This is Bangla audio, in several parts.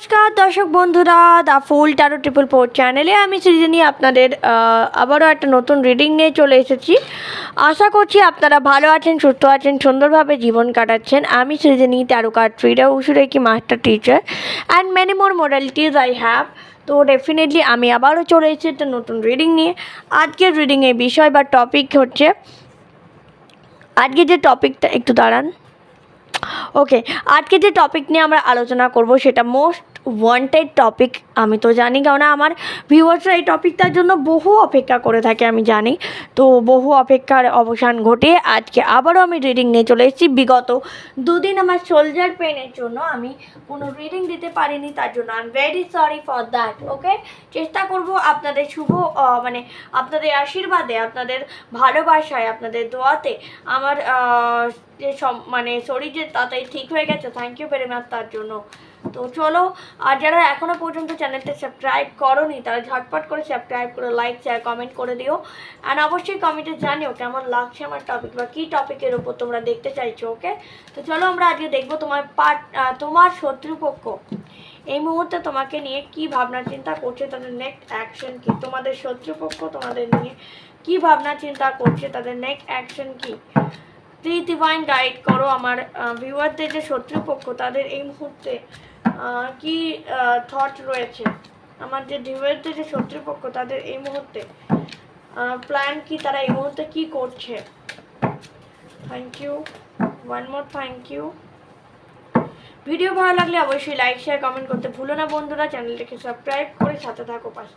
নমস্কার দর্শক বন্ধুরা, দ্য ফুল ট্যারো 444 চ্যানেলে আমি সৃজনী আপনাদের আবারও একটা নতুন রিডিং নিয়ে চলে এসেছি। আশা করছি আপনারা ভালো আছেন, সুস্থ আছেন, সুন্দরভাবে জীবন কাটাচ্ছেন। আমি Srijani, tarot card reader, Usui Reiki master teacher and many more modalities I have. তো ডেফিনেটলি আমি আবারও চলে এসেছি একটা নতুন রিডিং নিয়ে। আজকের রিডিংয়ের বিষয় বা টপিক হচ্ছে, আজকে যে টপিকটা, একটু দাঁড়ান, ওকে, আজকে যে টপিক নিয়ে আমরা আলোচনা করব সেটা মোস্ট ওয়ান্টেড টপিক। আমি তো জানি, কেননা আমার ভিউয়ার্সরা এই টপিকটার জন্য বহু অপেক্ষা করে থাকে, আমি জানি। তো বহু অপেক্ষার অবসান ঘটিয়ে আজকে আবারও আমি রিডিং নিয়ে চলে এসেছি। বিগত দুদিন আমার সোলজার পেনের জন্য আমি কোনো রিডিং দিতে পারিনি, তার জন্য I am very sorry for that. Okay, চেষ্টা করব আপনাদের আপনাদের আশীর্বাদে, আপনাদের ভালোবাসায়, আপনাদের দোয়াতে আমার যে শরীর যে তাড়াতাড়ি ঠিক হয়ে গেছে। থ্যাংক ইউ ভেরি মাচ তার জন্য। তো চলো, আর যারা এখনও পর্যন্ত চ্যানেলটা সাবস্ক্রাইব করোনি তারা ঝটপট করে সাবস্ক্রাইব করে লাইক শেয়ার কমেন্ট করে দিও। অ্যান্ড অবশ্যই কমেন্টে জানিও কেমন লাগছে আমার টপিক বা কী টপিকের ওপর তোমরা দেখতে চাইছো। ওকে, তো চলো আমরা আজকে দেখবো তোমার শত্রুপক্ষ এই মুহূর্তে তোমাকে নিয়ে কি ভাবনা চিন্তা করছে, তাদের নেক্সট অ্যাকশন কি। তোমাদের শত্রুপক্ষ তোমাদের নিয়ে কি ভাবনা চিন্তা করছে, তাদের নেক্সট অ্যাকশন কি। প্লিজ ডিভাইন গাইড করো আমার ভিউয়ারদের, যে শত্রুপক্ষ তাদের এই মুহূর্তে কি থট রয়েছে। আমার যে ভিউয়ারদের যে শত্রুপক্ষ তাদের এই মুহূর্তে প্ল্যান কি, তারা এই মুহূর্তে কি করছে। Thank you, one more thank you. Video ভালো লাগলে অবশ্যই লাইক শেয়ার কমেন্ট করতে ভুলো না বন্ধুরা। চ্যানেলটাকে সাবস্ক্রাইব করে সাথে থাকো পাশে।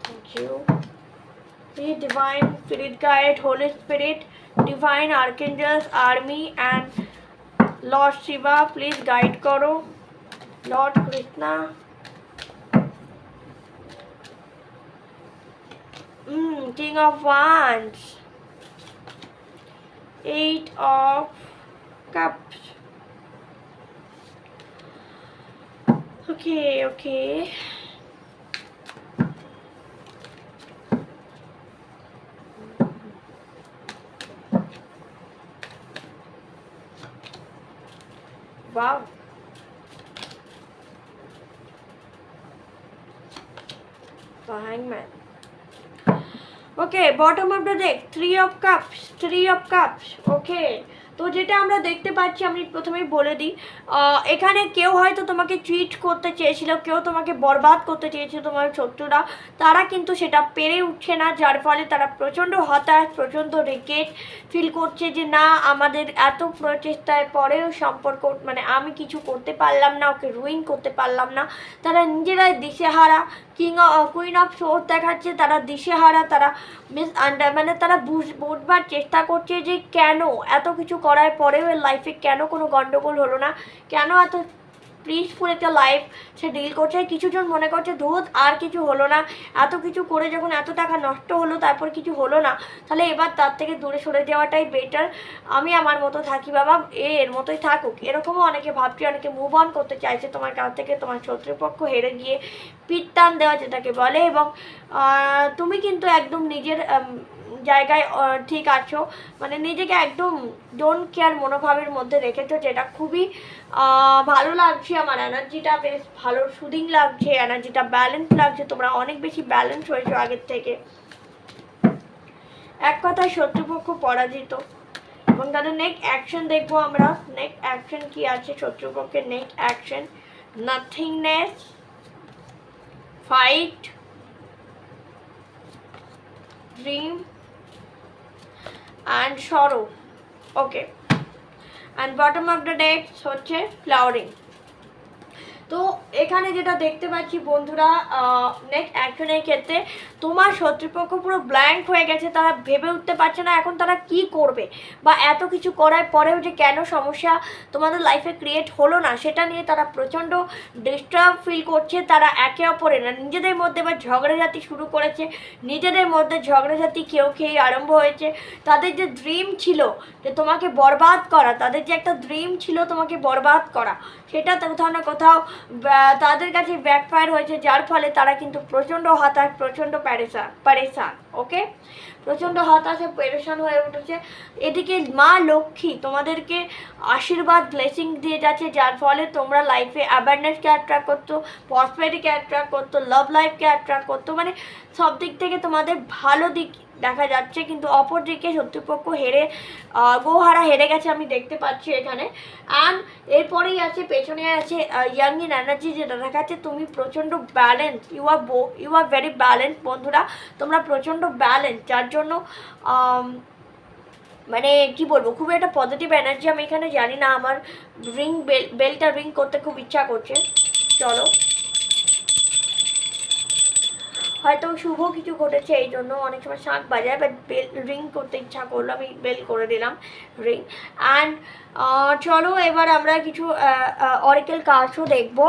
Thank you. Please divine spirit guide, Holy Spirit, divine archangels, army and Lord Shiva, please guide karo. Lord Krishna, King of Wands, 8 of Cups. Okay. Wow. The Hangman. Okay, bottom of the deck, 3 of cups. Okay, তো যেটা আমরা দেখতে পাচ্ছি, আমি প্রথমেই বলে দিই, এখানে কেউ হয়তো তোমাকে চিট করতে চেয়েছিল, কেউ তোমাকে বরবাদ করতে চেয়েছিল, তোমার শত্রুরা। তারা কিন্তু সেটা পেরে উঠছে না, যার ফলে তারা প্রচণ্ড হতাশ, প্রচণ্ড রিগ্রেট ফিল করছে যে না, আমাদের এত প্রচেষ্টার পরেও সম্পর্ক, আমি কিছু করতে পারলাম না, ওকে রুইন করতে পারলাম না। তারা নিজেরাই দিশেহারা, কুইন অফ সোর্স দেখাচ্ছে, তারা দিশেহারা, তারা তারা বুঝবার চেষ্টা করছে যে কেন এত কিছু করার পরেও এর লাইফে কেন কোনো গন্ডগোল হলো না, কেন এত পিসফুল একটা লাইফ সে ডিল করছে। কিছুজন মনে করছে ধুত আর কিছু হলো না, এত কিছু করে যখন এত টাকা নষ্ট হলো তারপর কিছু হলো না, তাহলে এবার তার থেকে দূরে সরে যাওয়াটাই বেটার। আমি আমার মতো থাকি বাবা, এর মতোই থাকুক, এরকমও অনেকে ভাবছে, অনেকে মুভ অন করতে চাইছে তোমার কাছ থেকে, তোমার শত্রুপক্ষ হেরে গিয়ে পিঠ টান দেওয়া যেটাকে বলে। এবং তুমি কিন্তু একদম নিজের জায়গায় ঠিক আছো, নিজেকে একদম ডোন্ট কেয়ার মনোভাবের মধ্যে রেখেছো, যেটা খুবই ভালো লাগছে। আমার এনার্জিটা বেশ ভালো, সুদিং লাগছে, এনার্জিটা ব্যালেন্স লাগছে, তোমরা অনেক বেশি ব্যালেন্স হয়েছো আগের থেকে। এক কথায় শত্রুপক্ষ পরাজিত। এবং তাদের নেক্সট অ্যাকশন দেখবো আমরা, নেক্সট অ্যাকশন কি আছে শত্রুপক্ষের। Next action, nothingness, fight, dream and sorrow. Okay, and bottom of the deck হচ্ছে flowering. তো এখানে যেটা দেখতে পাচ্ছি বন্ধুরা, নেক্সট অ্যাকশনের ক্ষেত্রে তোমার শত্রুপক্ষ পুরো ব্ল্যাঙ্ক হয়ে গেছে, তারা ভেবে উঠতে পারছে না এখন তারা কি করবে, বা এত কিছু করার পরেও যে কেন সমস্যা তোমাদের লাইফে ক্রিয়েট হলো না সেটা নিয়ে তারা প্রচণ্ড ডিস্টার্ব ফিল করছে। তারা একে অপরের নিজেদের মধ্যে বা ঝগড়াঝাটি শুরু করেছে, নিজেদের মধ্যে ঝগড়াঝাটি খেয়ে আরম্ভ হয়েছে। তাদের যে ড্রিম ছিল যে তোমাকে বরবাদ করা, তাদের যে একটা ড্রিম ছিল তোমাকে বরবাদ করা, সেটা কোথাও না কোথাও তাদের কাছে ব্যাকফায়ার হয়েছে, যার ফলে তারা কিন্তু প্রচণ্ড হতাশ, প্রচণ্ড পরেশান। ওকে, প্রচণ্ড হতাশা পেরেশান হয়ে উঠেছে। এদিকে মা লক্ষ্মী তোমাদেরকে আশীর্বাদ ব্লেসিং দিয়ে যাচ্ছে, যার ফলে তোমরা লাইফে অ্যাবান্ডেন্সকে অ্যাট্রাক্ট করতো, প্রসপেরিটিকে অ্যাট্রাক্ট করতো, লাভ লাইফকে অ্যাট্রাক্ট করতো, মানে সব দিক থেকে তোমাদের ভালো দিক দেখা যাচ্ছে। কিন্তু অপরদিকে শত্রুপক্ষ গোহারা হেরে গেছে আমি দেখতে পাচ্ছি এখানে। অ্যান্ড এরপরেই আছে, পেছনে আছে ইয়াং ইন এনার্জি, যেটা দেখাচ্ছে তুমি প্রচণ্ড balance, you are very balance বন্ধুরা, তোমরা প্রচণ্ড ব্যালেন্স, যার জন্য মানে কি বলবো, খুব একটা পজিটিভ এনার্জি আমি এখানে জানি না। আমার বেলটা রিং করতে খুব ইচ্ছা করছে। চলো, হয়তো শুভ কিছু ঘটেছে এই জন্য অনেক সময় শাঁখ বাজায়, বাট বেল রিং করতে ইচ্ছা করলো, আমি বেল করে দিলাম রিং। অ্যান্ড চলো এবার আমরা কিছু অরিকেল কার্ডসও দেখবো।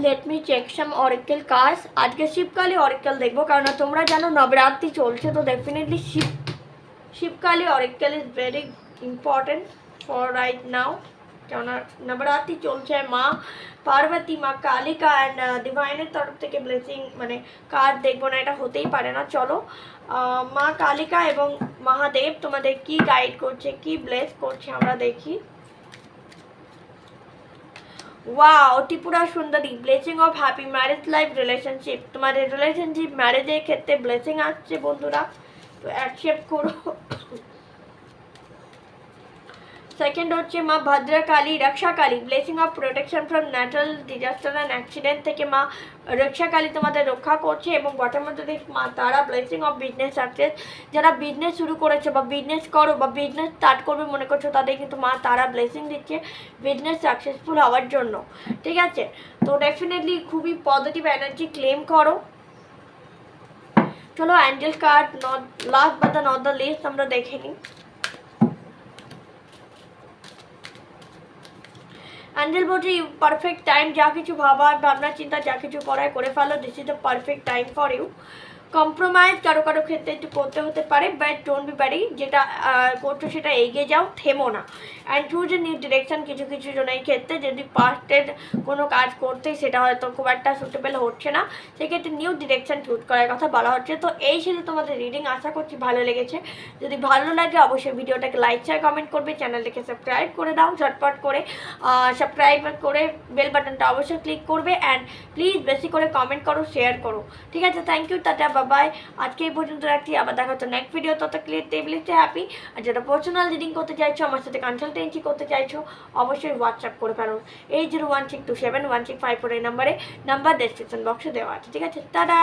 লেট মি চেক সাম অরিকেল কার্ডস। আজকে শিবকালী অরিকেল দেখবো, কারণ তোমরা জানো নবরাত্রি চলছে, তো definitely Shivkali oracle is very important for right now. কেননা নবরাত্রি চলছে, মা পার্বতী, মা কালিকা অ্যান্ড ডিভাইনের তরফ থেকে ব্লেসিং, মানে কার্ড দেখবো না এটা হতেই পারে না। চলো, মা কালিকা এবং মহাদেব তোমাদের কি গাইড করছে, কি ব্লেস করছে আমরা দেখি। Wow, Tripura Sundari, blessing of happy marriage life relationship. তোমাদের রিলেশনশিপ ম্যারেজের ক্ষেত্রে ব্লেসিং আসছে বন্ধুরা, তো অ্যাকসেপ্ট করো। সেকেন্ড হচ্ছে মা Bhadrakali, Rakshakali, blessing of protection from natural disaster and accident থেকে মা রক্ষাকালী তোমাদের রক্ষা করছে। এবং বটের মধ্যে দেখি মা তারা, ব্লেসিং অফ বিজনেস সাকসেস। যারা বিজনেস শুরু করেছে বা বিজনেস করো বা বিজনেস স্টার্ট করবে মনে করছো, তাদের কিন্তু মা তারা ব্লেসিং দিচ্ছে বিজনেস সাকসেসফুল হওয়ার জন্য। ঠিক আছে, তো ডেফিনেটলি খুবই পজিটিভ এনার্জি ক্লেম করো। চলো angel card last but not the least আমরা দেখে নিই। অ্যাঞ্জেল বলছে ইউ পারফেক্ট টাইম, যা কিছু ভাবনা চিন্তা যা কিছু করায় করে ফেলো, this is the perfect time for you. Compromise কারো কারো ক্ষেত্রে একটু করতে হতে পারে, বাট ডোন্ট বি ব্যারি, যেটা করছো সেটা এগিয়ে যাও, থেমো না। And choose a new direction. কিছু কিছু জনের ক্ষেত্রে যদি পাস্টের কোনো কাজ করতে সেটা হয়তো খুব একটা সুটেবল হচ্ছে না, সেক্ষেত্রে নিউ ডিরেকশন চুজ করার কথা বলা হচ্ছে। তো এই ছিল তোমাদের রিডিং, আশা করছি ভালো লেগেছে। যদি ভালো লাগে অবশ্যই ভিডিওটাকে লাইক শেয়ার কমেন্ট করবে, চ্যানেলটাকে সাবস্ক্রাইব করে দাও ঝটপট করে, সাবস্ক্রাইব করে বেল বাটনটা অবশ্যই ক্লিক করবে। অ্যান্ড প্লিজ বেশি করে কমেন্ট করো, শেয়ার করো। ঠিক আছে, থ্যাংক ইউ, টাটা, বাই। আজকে এই পর্যন্ত রাখছি, আবার দেখা হচ্ছে নেক্সট ভিডিও। তত ক্লিয়ার টেবিলিতে হ্যাপি। আর যারা পার্সোনাল রিডিং করতে চাইছো, আমার সাথে কনসালটেন্সি করতে চাইছো, অবশ্যই হোয়াটসঅ্যাপ করে ফেলো 8016271654 এই নাম্বার ডেসক্রিপশন বক্সে দেওয়া আছে। ঠিক আছে, টাটা।